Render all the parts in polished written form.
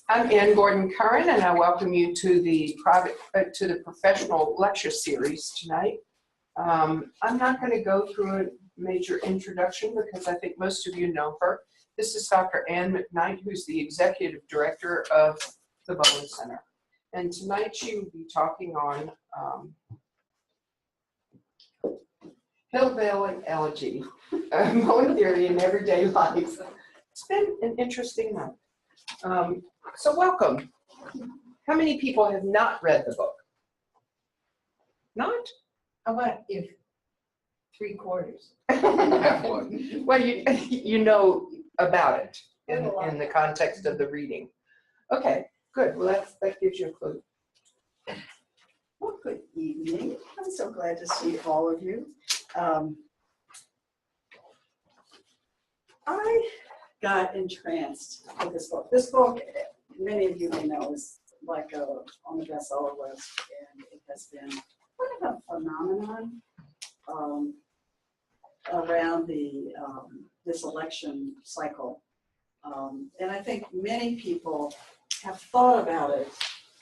I'm Ann Gordon-Curran, and I welcome you to the professional lecture series tonight. I'm not going to go through a major introduction because I think most of you know her. This is Dr. Ann McKnight, who's the executive director of the Bowen Center. And tonight she will be talking on Hillbilly Elegy, Bowen theory in everyday life. It's been an interesting month. So welcome. How many people have not read the book? Not? How about if 3/4? Well, you know about it in the context of the reading. Okay, good. Well, that gives you a clue. Well, good evening. I'm so glad to see all of you. I got entranced with this book. This book, many of you may know, is like on the bestseller list, and it has been kind of a phenomenon around the this election cycle. And I think many people have thought about it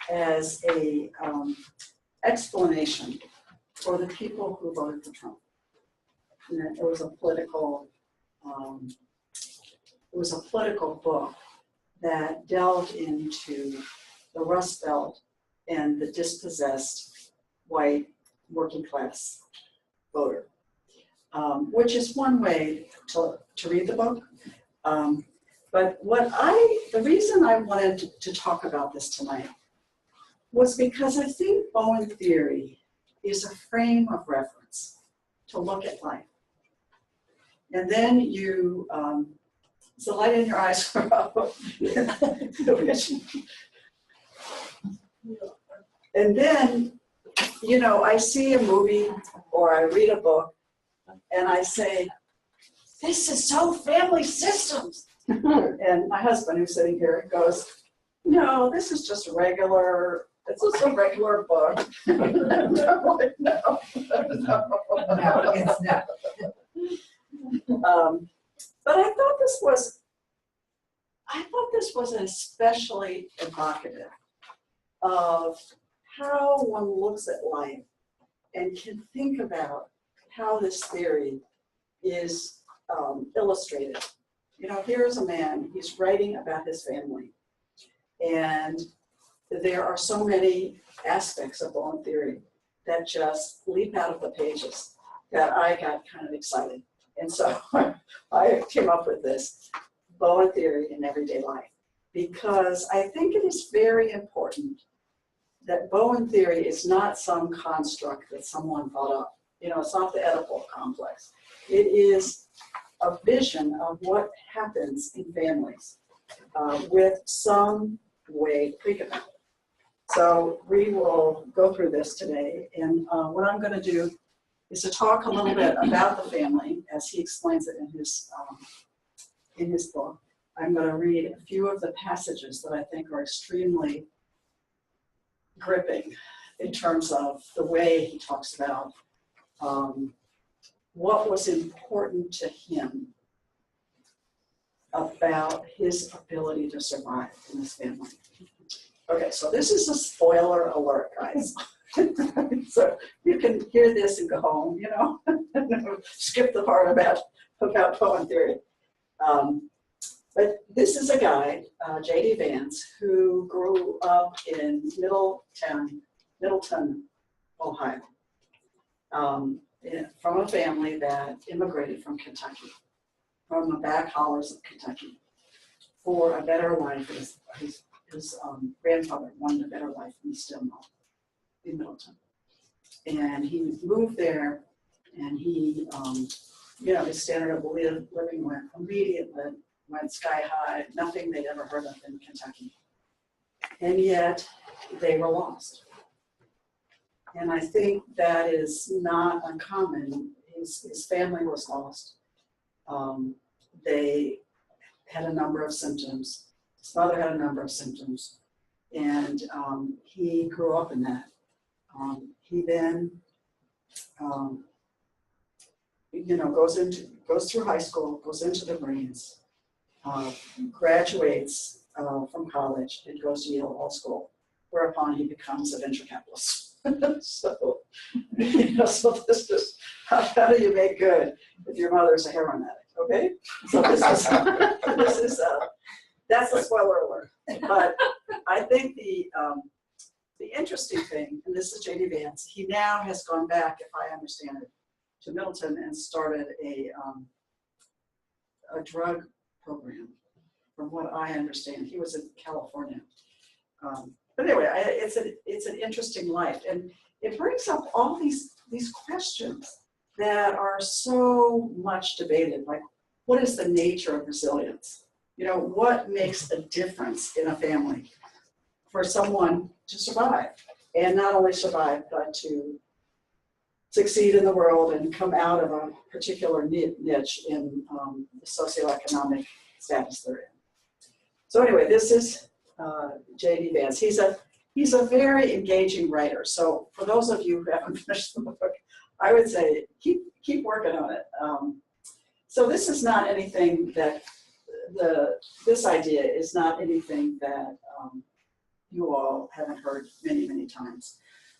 as a explanation for the people who voted for Trump. And it was a political book that delved into the Rust Belt and the dispossessed white working class voter, which is one way to read the book. But the reason I wanted to talk about this tonight was because I think Bowen theory is a frame of reference to look at life. And then you, it's the light in your eyes. And then, you know, I see a movie or I read a book and I say, this is so family systems. And my husband, who's sitting here, goes, no, this is just regular. It's just a regular book. No, it's not. But I thought this was especially evocative of how one looks at life and can think about how this theory is illustrated. You know, here's a man, he's writing about his family, and there are so many aspects of Bowen theory that just leap out of the pages that I got kind of excited. And so I came up with this Bowen theory in everyday life, because I think it is very important that Bowen theory is not some construct that someone thought up. You know, it's not the Oedipal complex. It is a vision of what happens in families with some way to think about it. So we will go through this today, and what I'm going to do is to talk a little bit about the family as he explains it in his book. I'm going to read a few of the passages that I think are extremely gripping in terms of the way he talks about what was important to him about his ability to survive in this family. Okay, so this is a spoiler alert, guys. So you can hear this and go home, you know, skip the part about Bowen theory. But this is a guy, J.D. Vance, who grew up in Middleton, Ohio, from a family that immigrated from Kentucky, from the back hollers of Kentucky, for a better life. His grandfather wanted a better life in the steel mill in Middleton. And he moved there, and he, you know, his standard of living went sky high, nothing they'd ever heard of in Kentucky. And yet, they were lost. And I think that is not uncommon. His family was lost. They had a number of symptoms. His mother had a number of symptoms. And he grew up in that. He then, you know, goes through high school, goes into the Marines, graduates from college and goes to Yale Law School, whereupon he becomes a venture capitalist. So, so this is how do you make good if your mother's a heroin addict? Okay, so this is that's a spoiler alert. But I think the interesting thing, and this is J.D. Vance, he now has gone back, if I understand it, to Middleton and started a drug program. From what I understand, he was in California. But anyway, it's an interesting life, and it brings up all these questions that are so much debated, like what is the nature of resilience? What makes a difference in a family for someone to survive, and not only survive, but to succeed in the world and come out of a particular niche in the socioeconomic status they're in. So anyway, this is J.D. Vance. He's a very engaging writer. So for those of you who haven't finished the book, I would say keep working on it. So this is not anything that this idea is not anything that you all haven't heard many, many times.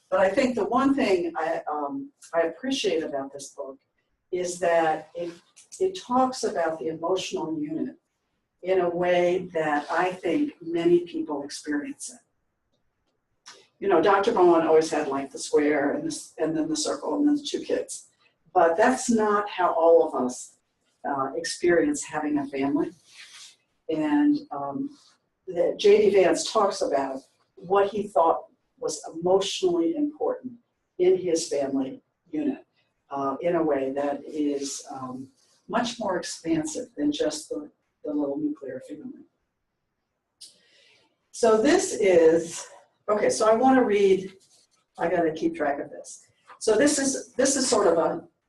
But I think the one thing I appreciate about this book is that it talks about the emotional unit in a way that I think many people experience it. Dr. Bowen always had like the square and then the circle and then the two kids. But that's not how all of us experience having a family. And that J.D. Vance talks about what he thought was emotionally important in his family unit in a way that is much more expansive than just the little nuclear family. So this is, okay, so I want to read, I got to keep track of this. So this is sort of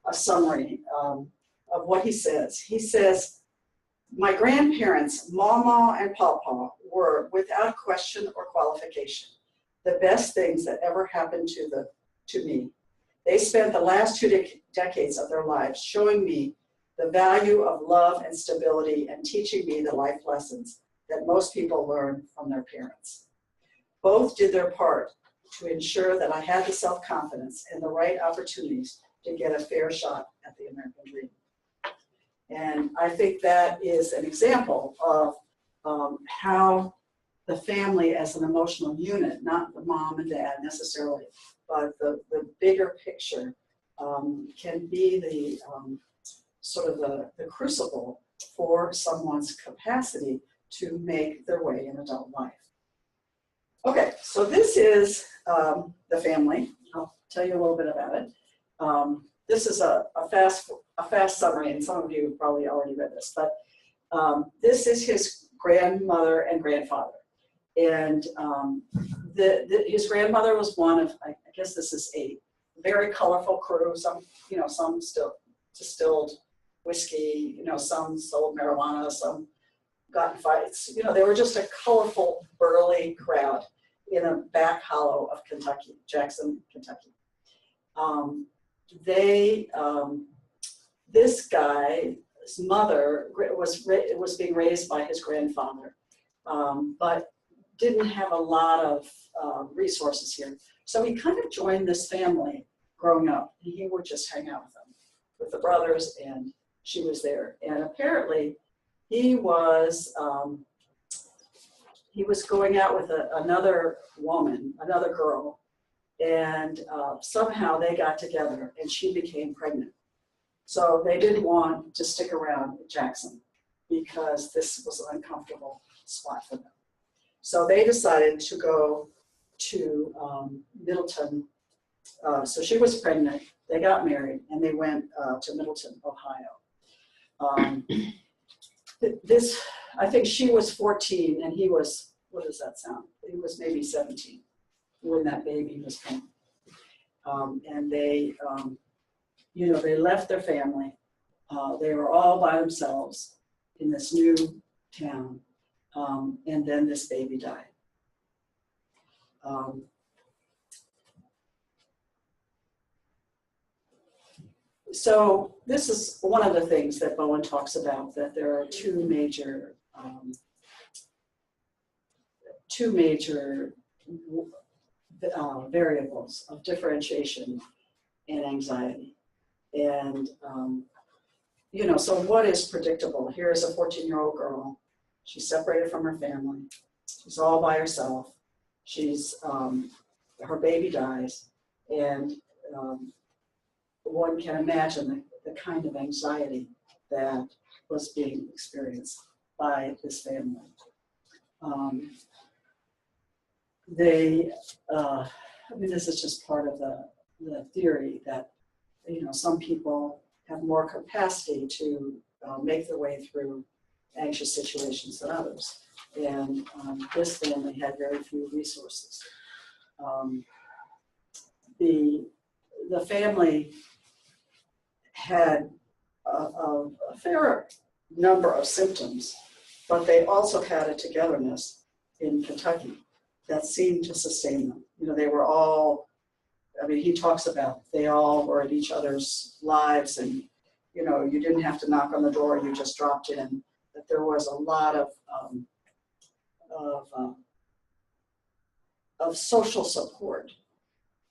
a summary of what he says. He says, my grandparents, Mama and Papa, were, without question or qualification, the best things that ever happened to me. They spent the last 2 decades of their lives showing me the value of love and stability and teaching me the life lessons that most people learn from their parents. Both did their part to ensure that I had the self-confidence and the right opportunities to get a fair shot at the American dream. And I think that is an example of how the family as an emotional unit, not the mom and dad necessarily, but the bigger picture can be the sort of the crucible for someone's capacity to make their way in adult life. Okay, so this is the family. I'll tell you a little bit about it. This is a fast summary, and some of you probably already read this, but this is his grandmother and grandfather. And his grandmother was one of, I guess this is 8, very colorful crew, some still distilled whiskey, some sold marijuana, some got in fights. They were just a colorful, burly crowd in a back hollow of Kentucky, Jackson, Kentucky. This guy's mother was being raised by his grandfather, but didn't have a lot of resources here. So he kind of joined this family growing up. He would just hang out with them, with the brothers, and she was there. And apparently he was going out with another woman, another girl, and somehow they got together and she became pregnant. So they didn't want to stick around at Jackson because this was an uncomfortable spot for them. So they decided to go to Middleton. So she was pregnant, they got married, and they went to Middleton, Ohio. I think she was 14 and he was, what does that sound? He was maybe 17 when that baby was born. And they left their family. They were all by themselves in this new town. And then this baby died. So this is one of the things that Bowen talks about, that there are 2 major two major variables of differentiation and anxiety. And, so what is predictable? Here is a 14-year-old girl. She's separated from her family. She's all by herself. Her baby dies. And one can imagine the kind of anxiety that was being experienced by this family. This is just part of the theory that, some people have more capacity to make their way through anxious situations than others. And this family had very few resources. The family had a fair number of symptoms, but they also had a togetherness in Kentucky that seemed to sustain them. They were all, he talks about they all were in each other's lives, and you didn't have to knock on the door, you just dropped in. That there was a lot of social support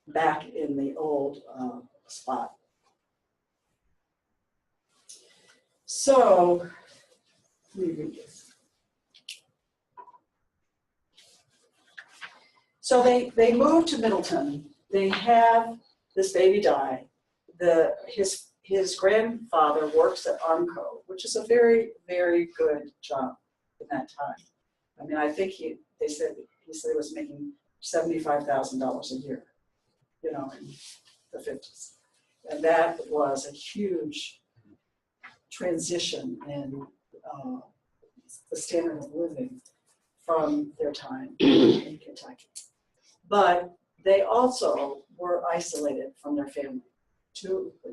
back in the old spot. So, let me read this. So they moved to Middleton. They have this baby die. His grandfather works at Armco, which is a very, very good job in that time. I think he said he was making $75,000 a year, in the 50s. And that was a huge transition in the standard of living from their time in Kentucky. But they also were isolated from their family.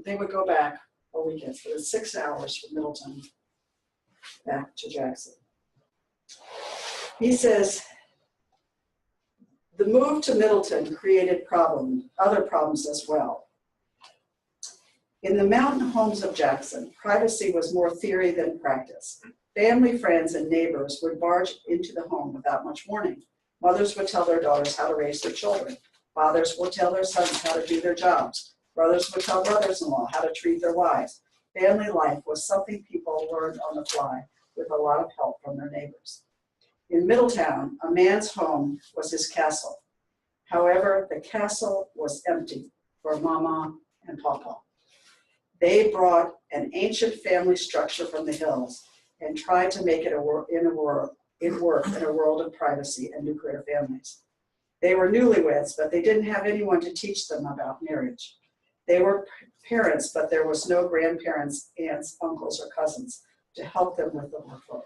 They would go back a weekend. So it was 6 hours from Middleton back to Jackson. He says, the move to Middleton created other problems as well. In the mountain homes of Jackson, privacy was more theory than practice. Family, friends, and neighbors would barge into the home without much warning. Mothers would tell their daughters how to raise their children. Fathers would tell their sons how to do their jobs. Brothers would tell brothers-in-law how to treat their wives. Family life was something people learned on the fly with a lot of help from their neighbors. In Middletown, a man's home was his castle. However, the castle was empty for Mama and Papa. They brought an ancient family structure from the hills and tried to make it work in a world of privacy and nuclear families. They were newlyweds, but they didn't have anyone to teach them about marriage. They were parents, but there was no grandparents, aunts, uncles, or cousins to help them with the workload.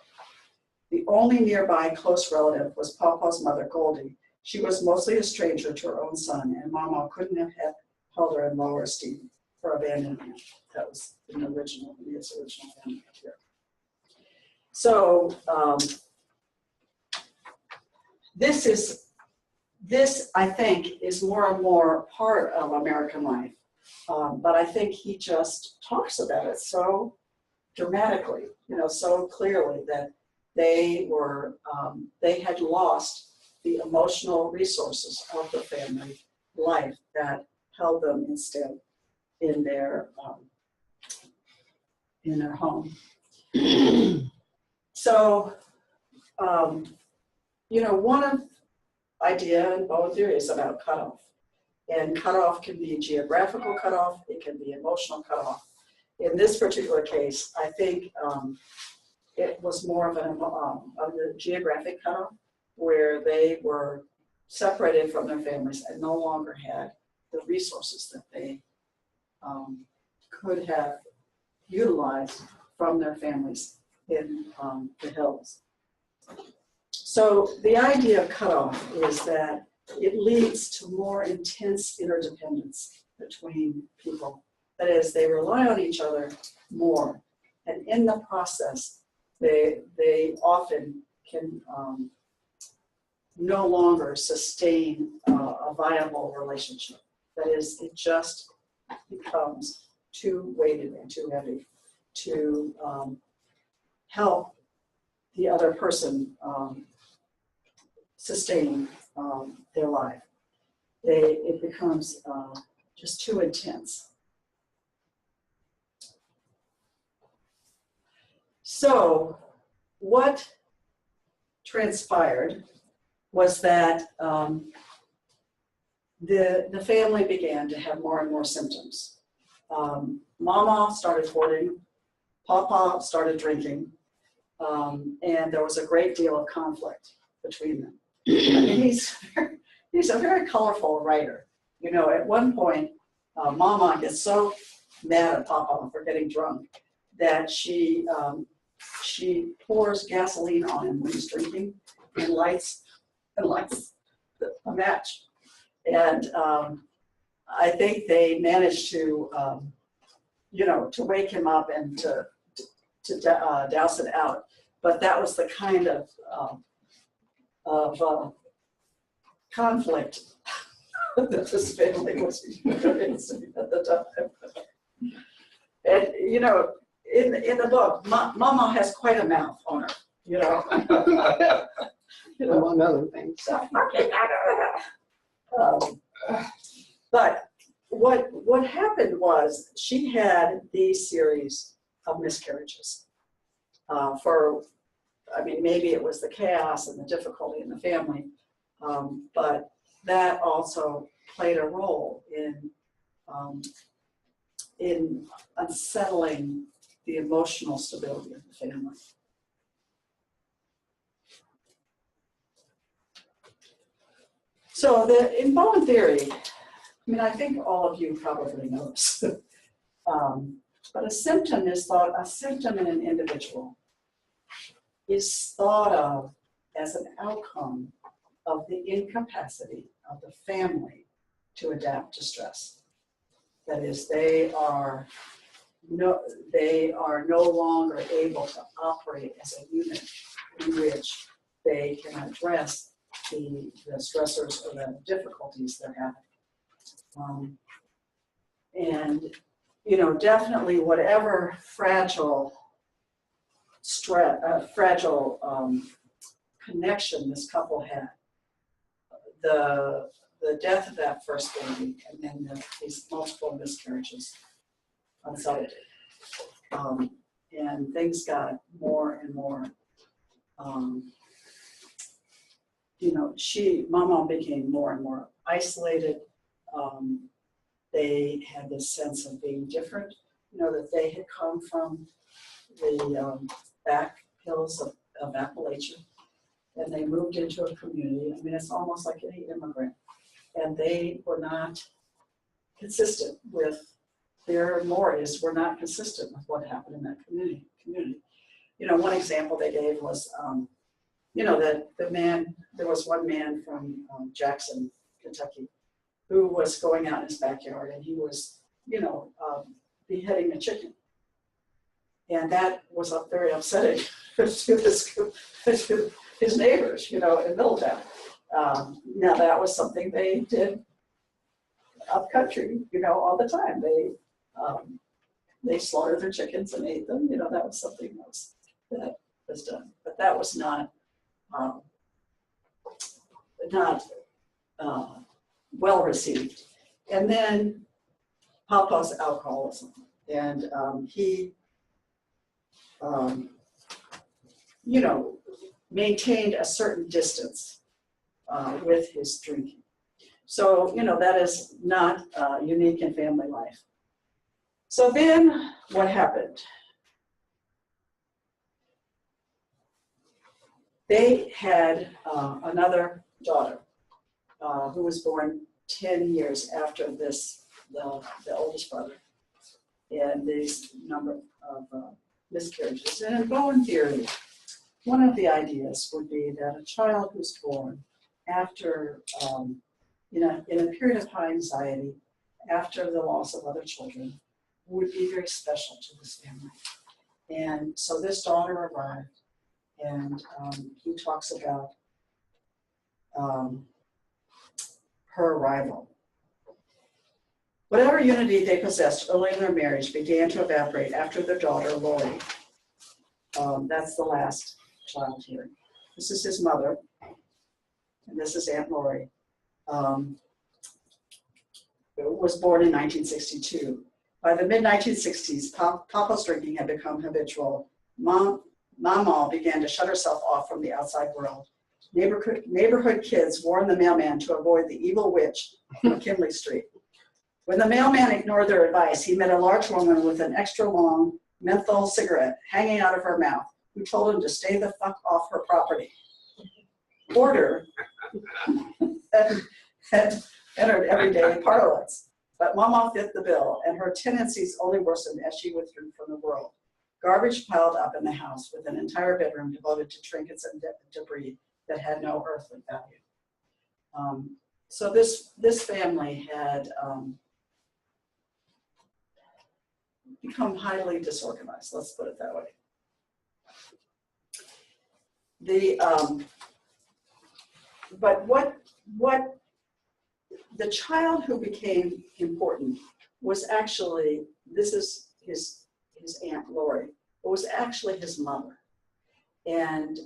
The only nearby close relative was Papa's mother, Goldie. She was mostly a stranger to her own son, and Mama couldn't have held her in lower esteem for abandoning him. That was his original family here. So this I think is more and more part of American life, but I think he just talks about it so dramatically, so clearly that they had lost the emotional resources of the family life that held them instead in their home. So, one idea in Bowen theory is about cutoff. And cutoff can be geographical cutoff, it can be emotional cutoff. In this particular case, I think it was more of a geographic cutoff, where they were separated from their families and no longer had the resources that they could have utilized from their families in the hills. So the idea of cutoff is that it leads to more intense interdependence between people. That is, they rely on each other more. And in the process, they often can no longer sustain a viable relationship. That is, it just becomes too weighted and too heavy to help the other person sustain their life. It becomes just too intense. So what transpired was that the family began to have more and more symptoms. Mama started hoarding, Papa started drinking, and there was a great deal of conflict between them. I mean, he's a very colorful writer. You know, at one point, Mama gets so mad at Papa for getting drunk that she pours gasoline on him when he's drinking and lights a match. And I think they managed to, to wake him up and to douse it out. But that was the kind of conflict that this family was experiencing at the time. And, you know, in the book, Mama has quite a mouth on her, you know. Among other things. But what happened was she had these series of miscarriages. Maybe it was the chaos and the difficulty in the family, but that also played a role in unsettling the emotional stability of the family. So in Bowen theory, I think all of you probably know this, but a symptom in an individual is thought of as an outcome of the incapacity of the family to adapt to stress. That is, they are no longer able to operate as a unit in which they can address the stressors or the difficulties they're having. And, definitely whatever fragile connection this couple had, the death of that first baby and then these multiple miscarriages unsettled it. And things got more and more, Mama became more and more isolated. They had this sense of being different, that they had come from the back hills of Appalachia, and they moved into a community. It's almost like any immigrant, and they were not consistent with their mores, were not consistent with what happened in that community. One example they gave was, that there was one man from Jackson, Kentucky, who was going out in his backyard, and he was, beheading a chicken. And that was very upsetting to his neighbors, in Middleton. Now that was something they did up country, all the time. They slaughtered their chickens and ate them. That was something that was done. But that was not well received. And then Papa's alcoholism, and he maintained a certain distance with his drinking. So, that is not unique in family life. So then what happened? They had another daughter who was born 10 years after the oldest brother, and this number of miscarriages. And in Bowen theory, one of the ideas would be that a child who's born after, in a period of high anxiety, after the loss of other children, would be very special to this family. And so this daughter arrived, and he talks about her arrival. Whatever unity they possessed early in their marriage began to evaporate after their daughter, Lori. That's the last child here. This is his mother. and this is Aunt Lori, was born in 1962. By the mid-1960s, Papa's drinking had become habitual. Mama began to shut herself off from the outside world. Neighborhood kids warned the mailman to avoid the evil witch on McKinley Street. When the mailman ignored their advice, he met a large woman with an extra long menthol cigarette hanging out of her mouth, who told him to stay the fuck off her property. Order had entered everyday parlance, but Mama fit the bill, and her tendencies only worsened as she withdrew from the world. Garbage piled up in the house, with an entire bedroom devoted to trinkets and debris that had no earthly value. So this family had become highly disorganized, let's put it that way. But what the child who became important was actually, this is his Aunt Lori, it was actually his mother. And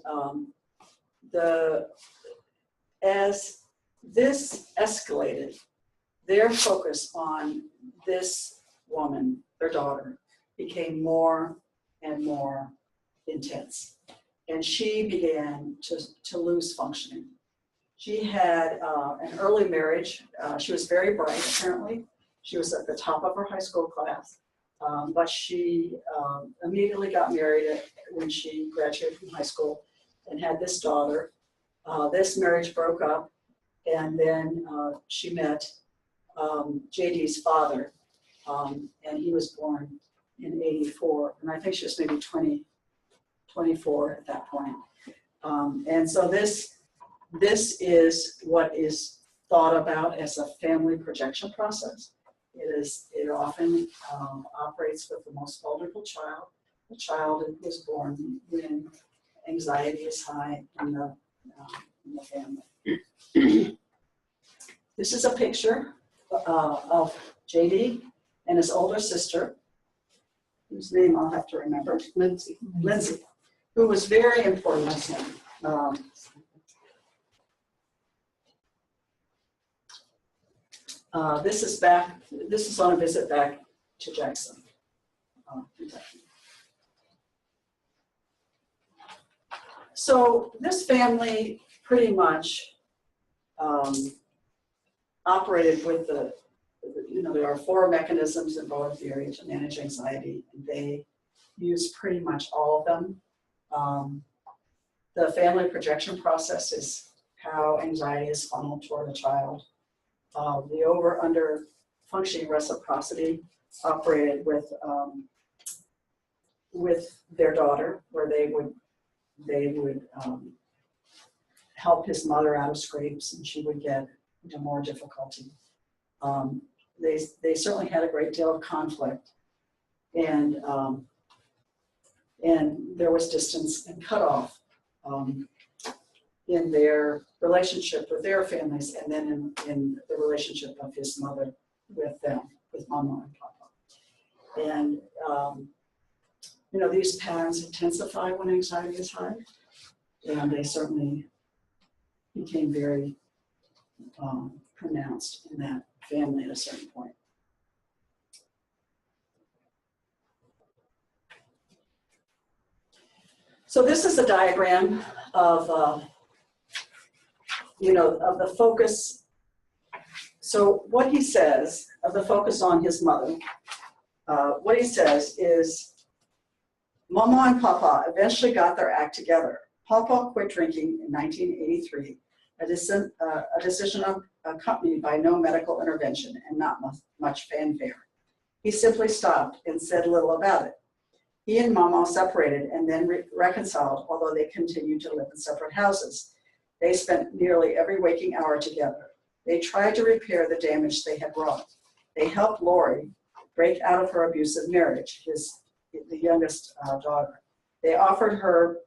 as this escalated, their focus on this woman, their daughter, became more and more intense. And she began to lose functioning. She had an early marriage. She was very bright, apparently. She was at the top of her high school class. But she immediately got married when she graduated from high school and had this daughter. This marriage broke up, and then she met JD's father, and he was born in '84, and I think she was maybe 24 at that point. And so this is what is thought about as a family projection process. It often operates with the most vulnerable child, the child who was born when anxiety is high in the family. This is a picture of JD and his older sister, whose name I'll have to remember, Lynzee, who was very important to him. This is on a visit back to Jackson, Kentucky. So this family pretty much operated with there are 4 mechanisms in Bowen theory to manage anxiety, and they use pretty much all of them. The family projection process is how anxiety is funneled toward a child. The over-under functioning reciprocity operated with their daughter, where they would help his mother out of scrapes, and she would get into more difficulty. They certainly had a great deal of conflict, and there was distance and cutoff in their relationship with their families, and then in the relationship of his mother with them, with Mama and Papa. And these patterns intensify when anxiety is high, and they certainly became very pronounced in that family at a certain point. So this is a diagram of of the focus. So what he says of the focus on his mother, what he says is, Mama and Papa eventually got their act together. Papa quit drinking in 1983, a decision accompanied by no medical intervention and not much fanfare. He simply stopped and said little about it. He and Mama separated and then reconciled, although they continued to live in separate houses. They spent nearly every waking hour together. They tried to repair the damage they had wrought. They helped Lori break out of her abusive marriage, the youngest daughter. They offered her,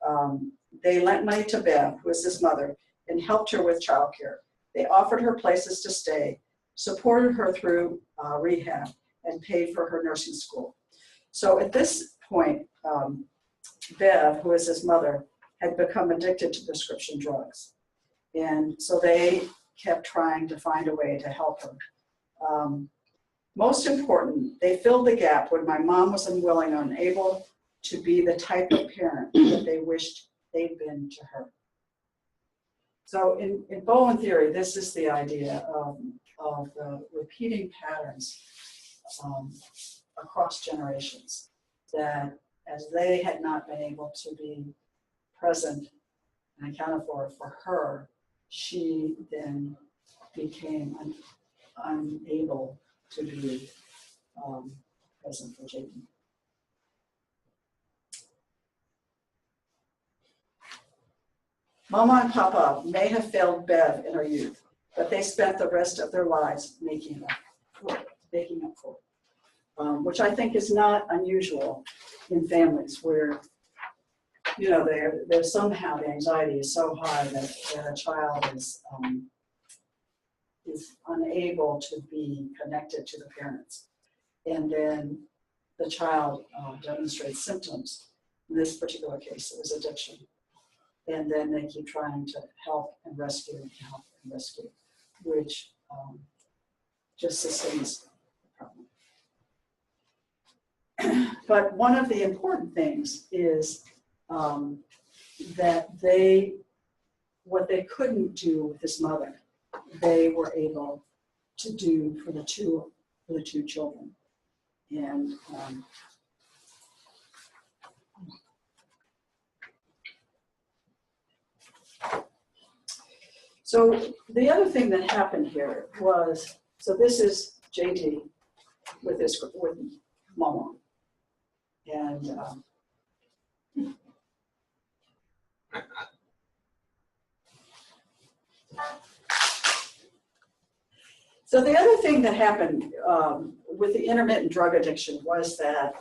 they lent money to Bev, who is his mother, and helped her with childcare. They offered her places to stay, supported her through rehab, and paid for her nursing school. So at this point, Bev, who is his mother, had become addicted to prescription drugs. And so they kept trying to find a way to help her. Most important, they filled the gap when my mom was unwilling or unable to be the type of parent that they wished they'd been to her. So in Bowen theory, this is the idea of repeating patterns across generations, that as they had not been able to be present and accounted for her, she then became unable to be present for Jaden. Mama and Papa may have failed Bev in her youth, but they spent the rest of their lives making up for it, which I think is not unusual in families where, you know, there's somehow the anxiety is so high that a child is unable to be connected to the parents. And then the child demonstrates symptoms. In this particular case, it was addiction. And then they keep trying to help and rescue, which just sustains the problem. But one of the important things is that what they couldn't do with his mother, they were able to do for the two children. And so the other thing that happened here was, so this is JD with Mama. And so the other thing that happened with the intermittent drug addiction was that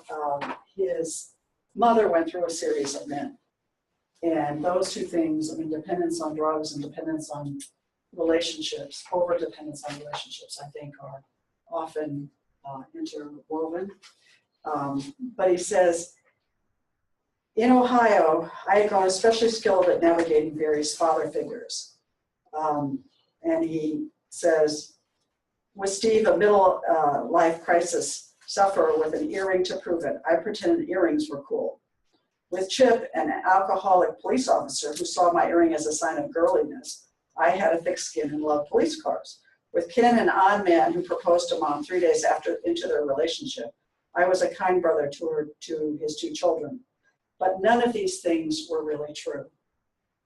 his mother went through a series of men. And those two things, I mean, dependence on drugs and dependence on relationships, over-dependence on relationships, I think are often interwoven. But he says, in Ohio, I had grown especially skilled at navigating various father figures. And he says, with Steve, a middle life crisis sufferer with an earring to prove it, I pretended earrings were cool. With Chip, an alcoholic police officer who saw my earring as a sign of girliness, I had a thick skin and loved police cars. With Ken, an odd man who proposed to Mom 3 days into their relationship, I was a kind brother to his two children. But none of these things were really true.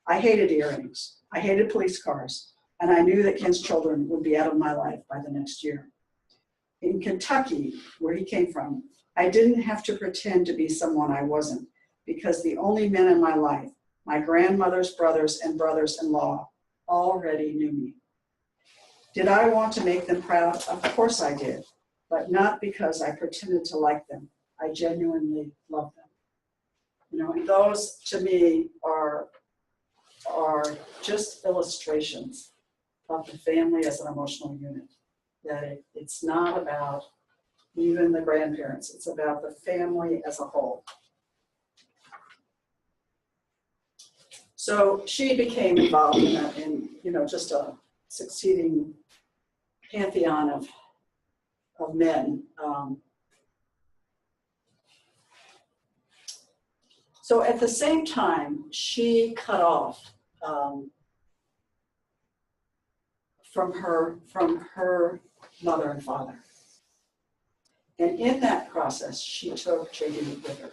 I hated earrings, I hated police cars, and I knew that Ken's children would be out of my life by the next year. In Kentucky, where he came from, I didn't have to pretend to be someone I wasn't, because the only men in my life, my grandmother's brothers and brothers-in-law, already knew me. Did I want to make them proud? Of course I did, but not because I pretended to like them. I genuinely loved them. You know, and those to me are just illustrations of the family as an emotional unit. That it's not about even the grandparents, it's about the family as a whole. So she became involved in you know, just a succeeding pantheon of men. So at the same time, she cut off from her mother and father. And in that process, she took JD with her.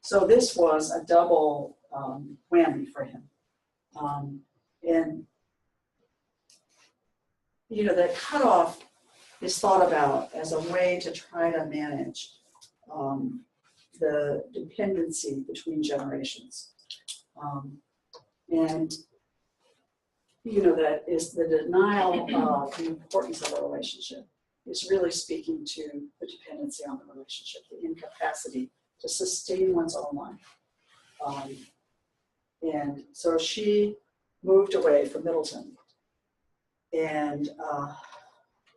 So this was a double whammy for him. And, you know, that cutoff is thought about as a way to try to manage the dependency between generations. And, you know, that is the denial of the importance of a relationship is really speaking to the dependency on the relationship, the incapacity to sustain one's own life. And so she moved away from Middleton. And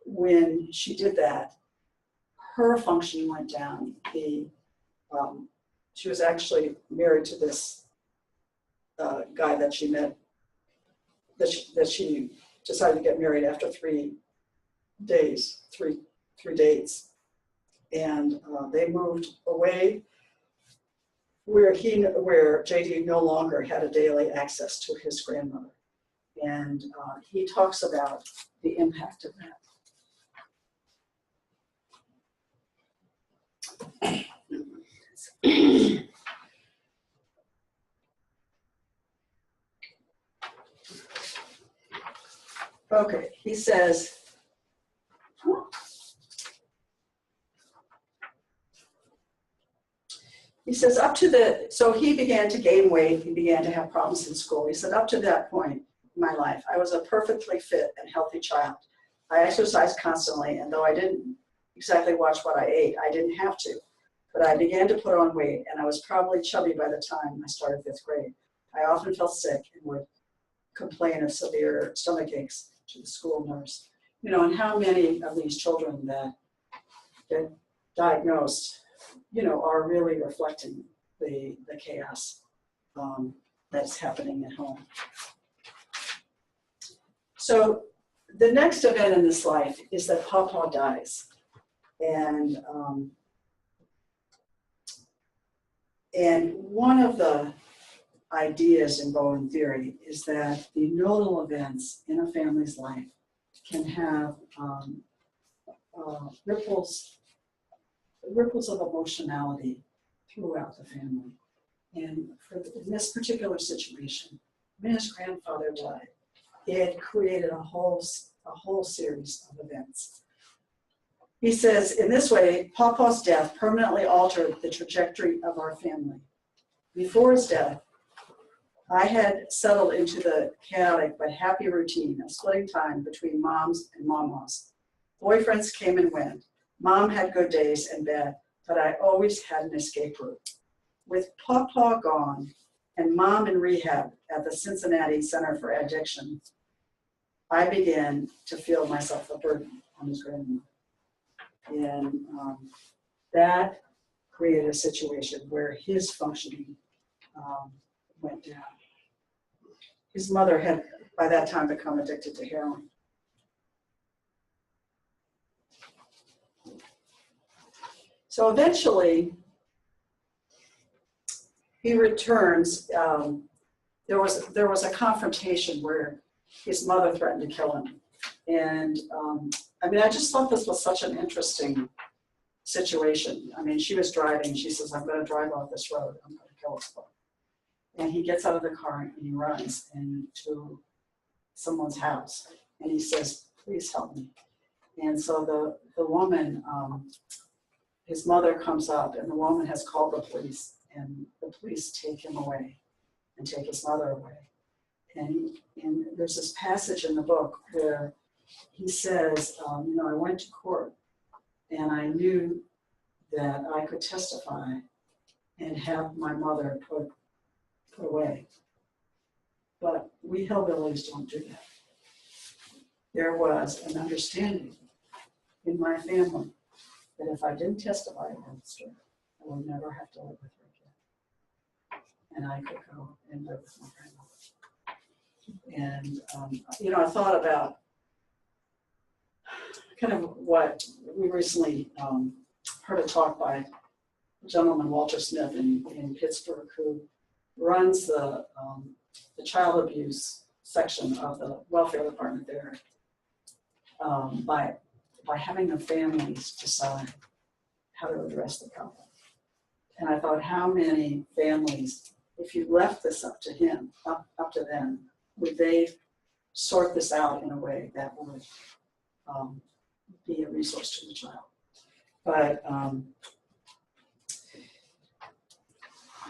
when she did that, her functioning went down. She was actually married to this guy that she met that she decided to get married after 3 days, three dates. And they moved away where JD no longer had a daily access to his grandmother. And he talks about the impact of that. Okay, he says, so he began to gain weight, he began to have problems in school. He said, up to that point in my life, I was a perfectly fit and healthy child. I exercised constantly, and though I didn't exactly watch what I ate, I didn't have to. But I began to put on weight, and I was probably chubby by the time I started 5th grade. I often felt sick and would complain of severe stomach aches to the school nurse. You know, and how many of these children that get diagnosed, you know, are really reflecting the chaos that's happening at home. So the next event in this life is that Papa dies. And one of the ideas in Bowen theory is that the nodal events in a family's life can have ripples of emotionality throughout the family. And in this particular situation, when his grandfather died, it created a whole series of events. He says, in this way, Papa's death permanently altered the trajectory of our family. Before his death, I had settled into the chaotic but happy routine of splitting time between moms and mamas. Boyfriends came and went. Mom had good days and bad, but I always had an escape route. With Papa gone and Mom in rehab at the Cincinnati Center for Addiction, I began to feel myself a burden on his grandmother. And that created a situation where his functioning went down. His mother had, by that time, become addicted to heroin. So eventually, he returns. There was a confrontation where his mother threatened to kill him. And I mean, I just thought this was such an interesting situation. I mean, she was driving. She says, I'm going to drive off this road. I'm going to kill this boy. And he gets out of the car and he runs into someone's house. And he says, please help me. And so the woman, his mother comes up, and the woman has called the police. And the police take him away and take his mother away. And there's this passage in the book where he says, you know, I went to court and I knew that I could testify and have my mother put away. But we hillbillies don't do that. There was an understanding in my family that if I didn't testify against her, I would never have to live with her again. And I could go and live with my grandmother. And, you know, I thought about kind of what we recently heard a talk by a gentleman, Walter Smith, in Pittsburgh, who runs the child abuse section of the welfare department there, by having the families decide how to address the problem. And I thought, how many families, if you left this up to him, up to them, would they sort this out in a way that would be a resource to the child? But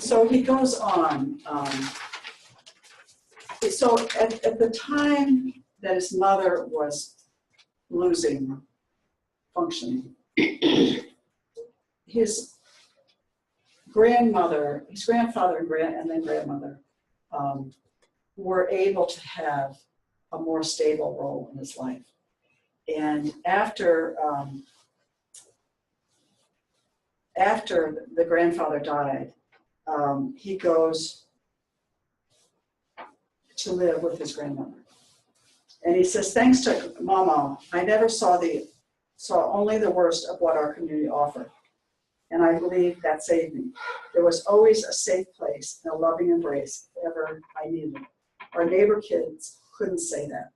so he goes on. So at the time that his mother was losing functioning, his grandfather and then grandmother were able to have a more stable role in his life. And after the grandfather died, he goes to live with his grandmother. And he says, thanks to Mama, I never saw only the worst of what our community offered. And I believe that saved me. There was always a safe place and a loving embrace if ever I needed it. Our neighbor kids couldn't say that.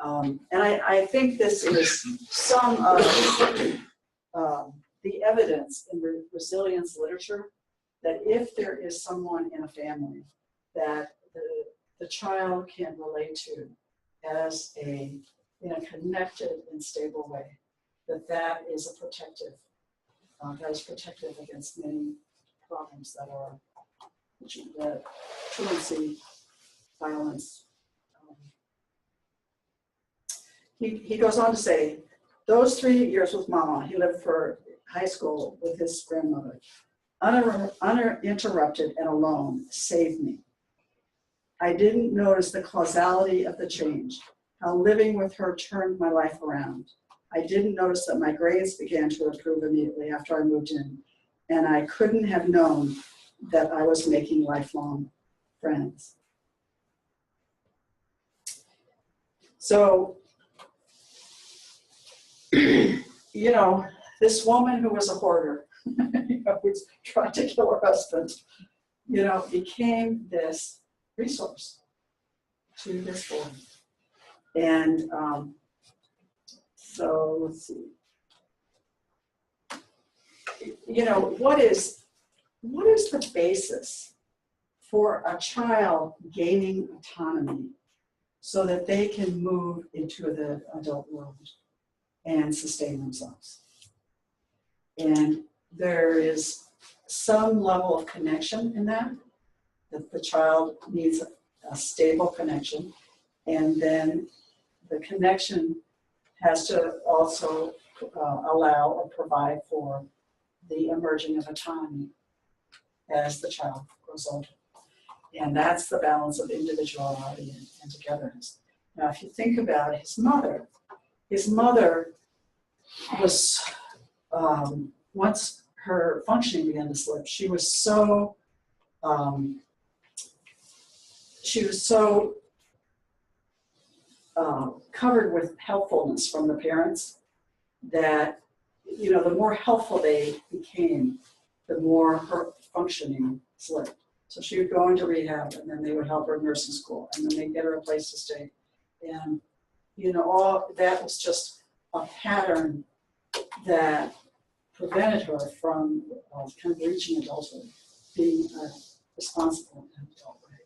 And I think this is some of the evidence in resilience literature that if there is someone in a family that the child can relate to as in a connected and stable way, that is a protective, that is protective against many problems that are the truancy, violence. He goes on to say, those 3 years with Mama, he lived for high school with his grandmother, uninterrupted and alone, saved me. I didn't notice the causality of the change, how living with her turned my life around. I didn't notice that my grades began to improve immediately after I moved in, and I couldn't have known that I was making lifelong friends. So, you know, this woman who was a hoarder, who tried to kill her husband, became this resource to this boy. And so let's see. What is the basis for a child gaining autonomy so that they can move into the adult world and sustain themselves? And there is some level of connection in that the child needs a stable connection, and then the connection has to also allow or provide for the emerging of autonomy as the child grows older. And that's the balance of individuality and togetherness. Now, if you think about his mother was, once her functioning began to slip, she was so covered with helpfulness from the parents that, the more helpful they became, the more her functioning slipped. So she would go into rehab, and then they would help her in nursing school, and then they'd get her a place to stay. And, all that was just a pattern that prevented her from kind of reaching adulthood, being responsible in an adult way.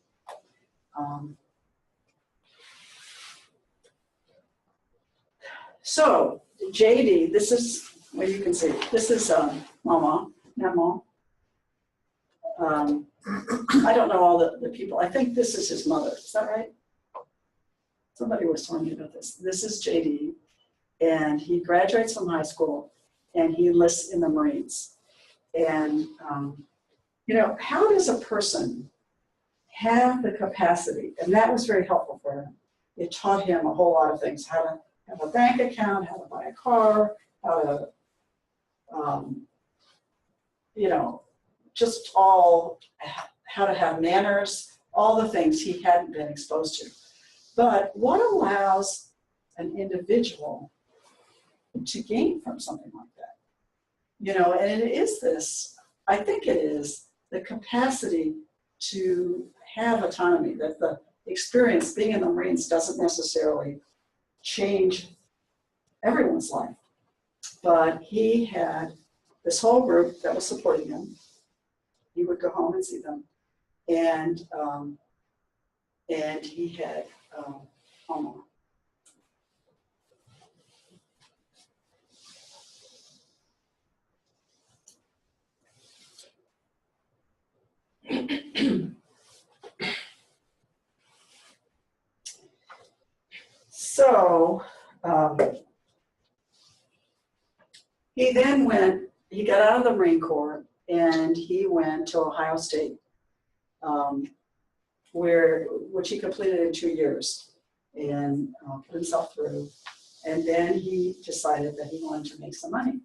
So JD, this is what you can see. This is Mama, Mama. I don't know all the people. I think this is his mother. Is that right? Somebody was telling me about this. This is JD, and he graduates from high school, and he enlists in the Marines. And how does a person have the capacity? And that was very helpful for him. It taught him a whole lot of things: how to have a bank account, how to buy a car, how to, just all how to have manners, all the things he hadn't been exposed to. But what allows an individual to gain from something like that? And it is this, I think it is the capacity to have autonomy, that the experience being in the Marines doesn't necessarily change everyone's life. But he had this whole group that was supporting him. He would go home and see them. And he had Mama. So he got out of the Marine Corps, and he went to Ohio State, which he completed in 2 years, and put himself through. And then he decided that he wanted to make some money.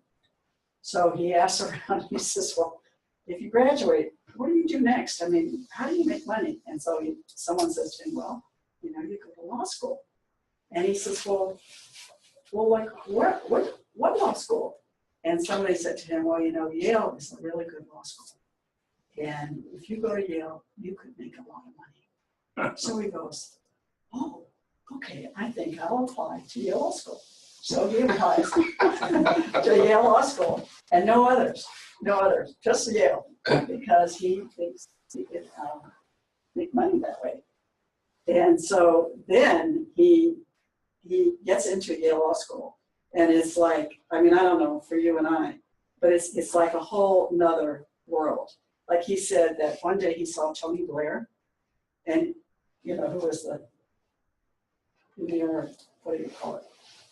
So he asked around, he says, well, if you graduate, what do you do next? I mean, how do you make money? And so someone says to him, well, you go to law school. And he says, well, like, what law school? And somebody said to him, well, you know, Yale is a really good law school. And if you go to Yale, you could make a lot of money. So he goes, oh, okay, I think I'll apply to Yale Law School. So he applies to Yale Law School, and no others, just Yale, because he thinks he could make money that way. And so then he gets into Yale Law School, and it's like, I mean, I don't know for you and I, but it's like a whole nother world. Like he said that one day he saw Tony Blair, and you know, who was the what do you call it,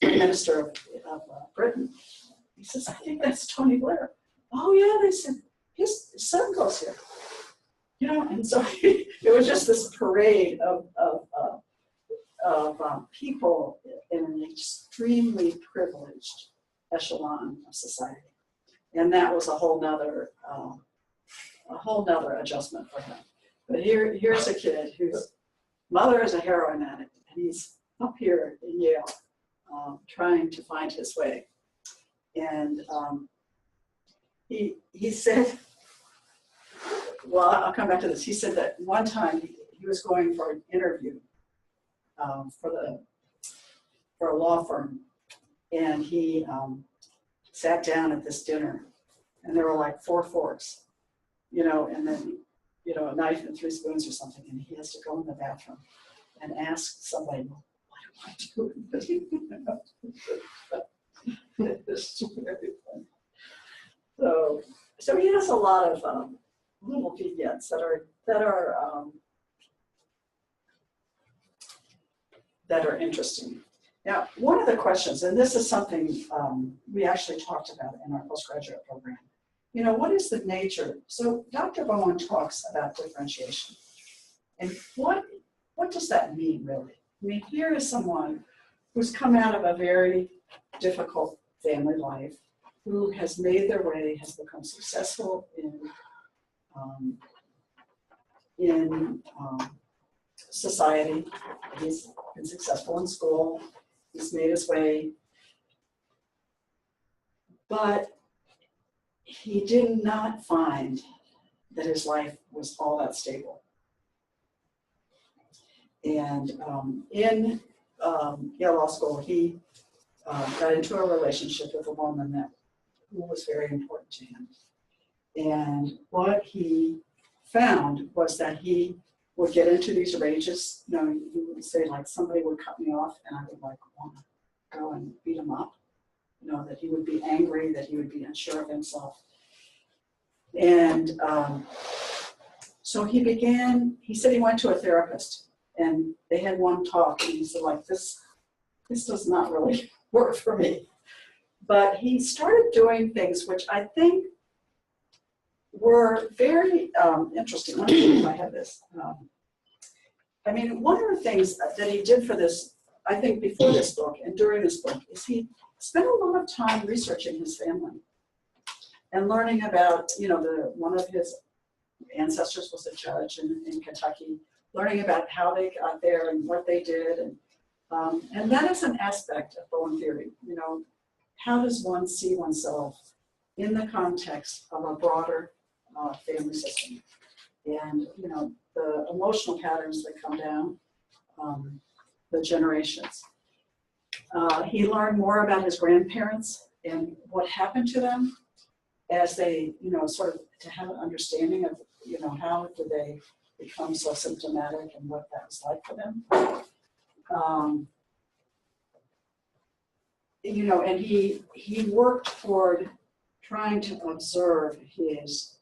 Prime Minister of Britain. He says, I think that's Tony Blair. Oh yeah, they said his son goes here. You know, and so it was just this parade of people in an extremely privileged echelon of society, and that was a whole nother adjustment for him. But here's a kid whose mother is a heroin addict, and he's up here in Yale trying to find his way. And he said, well, I'll come back to this. He said that one time he was going for an interview for a law firm, and he sat down at this dinner, and there were like 4 forks, you know, and then, you know, a knife and 3 spoons or something, and he has to go in the bathroom and ask somebody, well, what do I do? It's very funny. So he has a lot of little vignettes that are interesting. Now, one of the questions, and this is something we actually talked about in our postgraduate program, you know, what is the nature? So Dr. Bowen talks about differentiation. And what does that mean, really? I mean, here is someone who's come out of a very difficult family life, who has made their way, has become successful in society. He's been successful in school. He's made his way. But he did not find that his life was all that stable. And in Yale Law School, he got into a relationship with a woman who was very important to him. And what he found was that he would get into these rages. You know, he would say, like, somebody would cut me off, and I would like want to go and beat him up. You know, that he would be angry, that he would be unsure of himself. And so he said he went to a therapist, and they had one talk, and he said, like, this does not really work for me. But he started doing things which I think were very interesting. Let me see if I have this. I mean, one of the things that he did for this, I think before this book and during this book, is he spent a lot of time researching his family and learning about, you know, one of his ancestors was a judge in Kentucky, learning about how they got there and what they did. And that is an aspect of Bowen theory. You know, how does one see oneself in the context of a broader family system? And, you know, the emotional patterns that come down the generations. He learned more about his grandparents and what happened to them as they, you know, sort of to have an understanding of, you know, how did they become so symptomatic and what that was like for them. You know, and he worked toward trying to observe his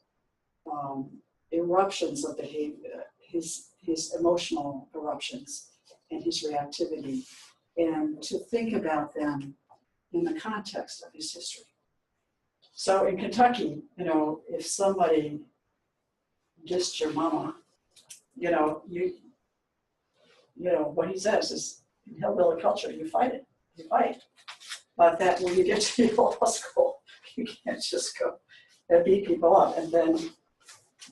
eruptions of behavior, his emotional eruptions and his reactivity, and to think about them in the context of his history. So in Kentucky, you know, if somebody dissed your mama, you know, you know, what he says is, in hillbilly culture, you fight it, you fight. But that when you get to Yale Law School, you can't just go and beat people up and then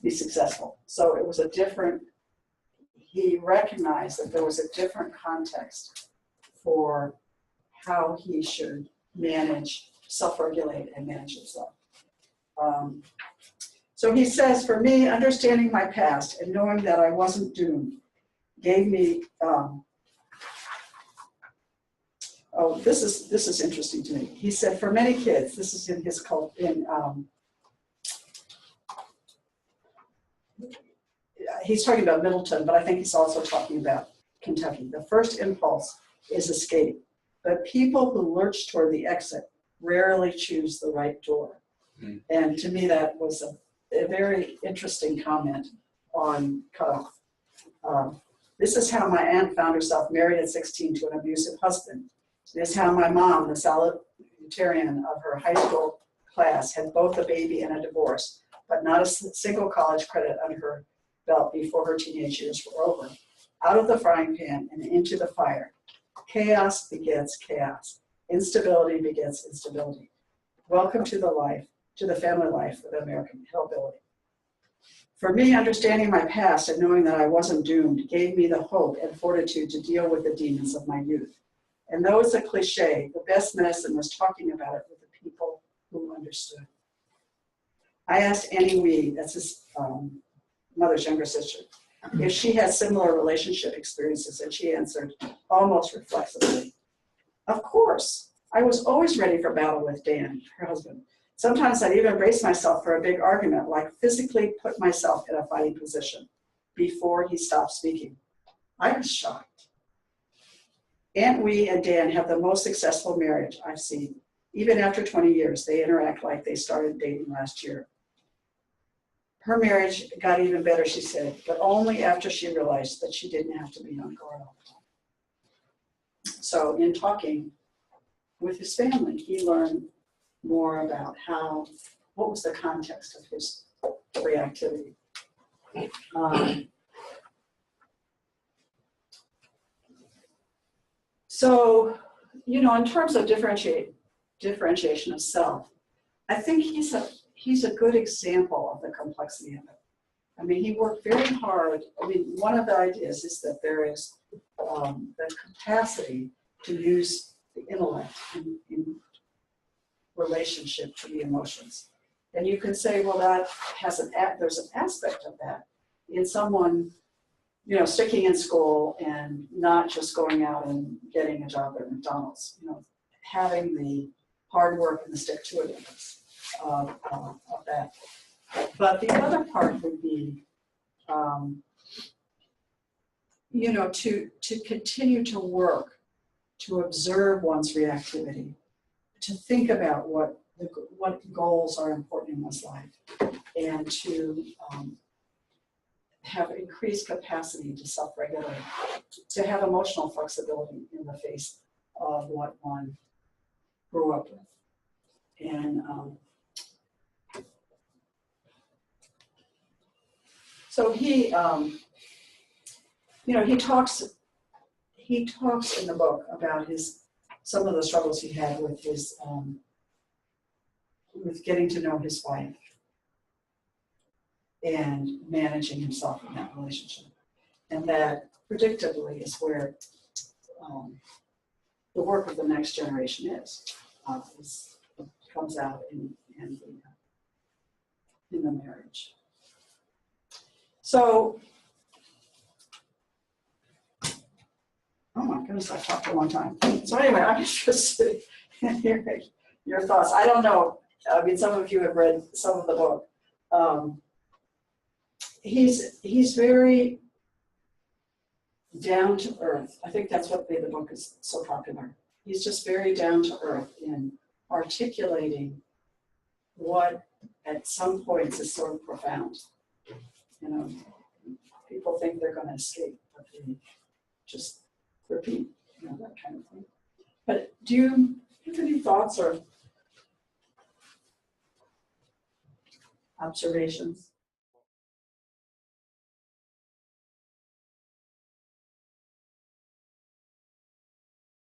be successful. So it was he recognized that there was a different context for how he should manage, self-regulate and manage himself. So he says, for me, understanding my past and knowing that I wasn't doomed gave me, this is interesting to me. He said, for many kids, this is in his cult, he's talking about Middleton, but I think he's also talking about Kentucky. The first impulse is escape, but people who lurch toward the exit rarely choose the right door. Mm. And to me, that was a very interesting comment on Cutoff. This is how my aunt found herself married at 16 to an abusive husband. This is how my mom, the salutarian of her high school class, had both a baby and a divorce, but not a single college credit under her belt before her teenage years were over. Out of the frying pan and into the fire. Chaos begets chaos. Instability begets instability. Welcome to the family life of the American hillbilly. For me, understanding my past and knowing that I wasn't doomed gave me the hope and fortitude to deal with the demons of my youth. And though it's a cliche, the best medicine was talking about it with the people who understood. I asked Annie Weed, that's his mother's younger sister, if she had similar relationship experiences, and she answered almost reflexively, of course. I was always ready for battle with Dan, her husband. Sometimes I'd even brace myself for a big argument, like physically put myself in a fighting position before he stopped speaking. I was shocked. Aunt Wee and Dan have the most successful marriage I've seen. Even after 20 years, they interact like they started dating last year. Her marriage got even better, she said, but only after she realized that she didn't have to be on guard all the time. So in talking with his family, he learned more about what was the context of his reactivity. So, in terms of differentiation of self, I think he's a good example of the complexity of it. I mean, he worked very hard. I mean, one of the ideas is that there is the capacity to use the intellect in relationship to the emotions. And you can say, well, there's an aspect of that in someone, sticking in school and not just going out and getting a job at McDonald's, having the hard work and the stick-to-itiveness of that. But the other part would be, to continue to work, to observe one's reactivity, to think about what goals are important in one's life, and to have increased capacity to self-regulate, to have emotional flexibility in the face of what one grew up with. And so he talks in the book about some of the struggles he had with his with getting to know his wife and managing himself in that relationship. And that predictably is where the work of the next generation comes out in the marriage. So, oh my goodness, I've talked a long time. So anyway, I'm interested in hearing your thoughts. I don't know. I mean, some of you have read some of the book. He's very down to earth. I think that's what made the book is so popular. He's just very down to earth in articulating what at some points is sort of profound. People think they're going to escape, but they just repeat, that kind of thing. But do you have any thoughts or observations?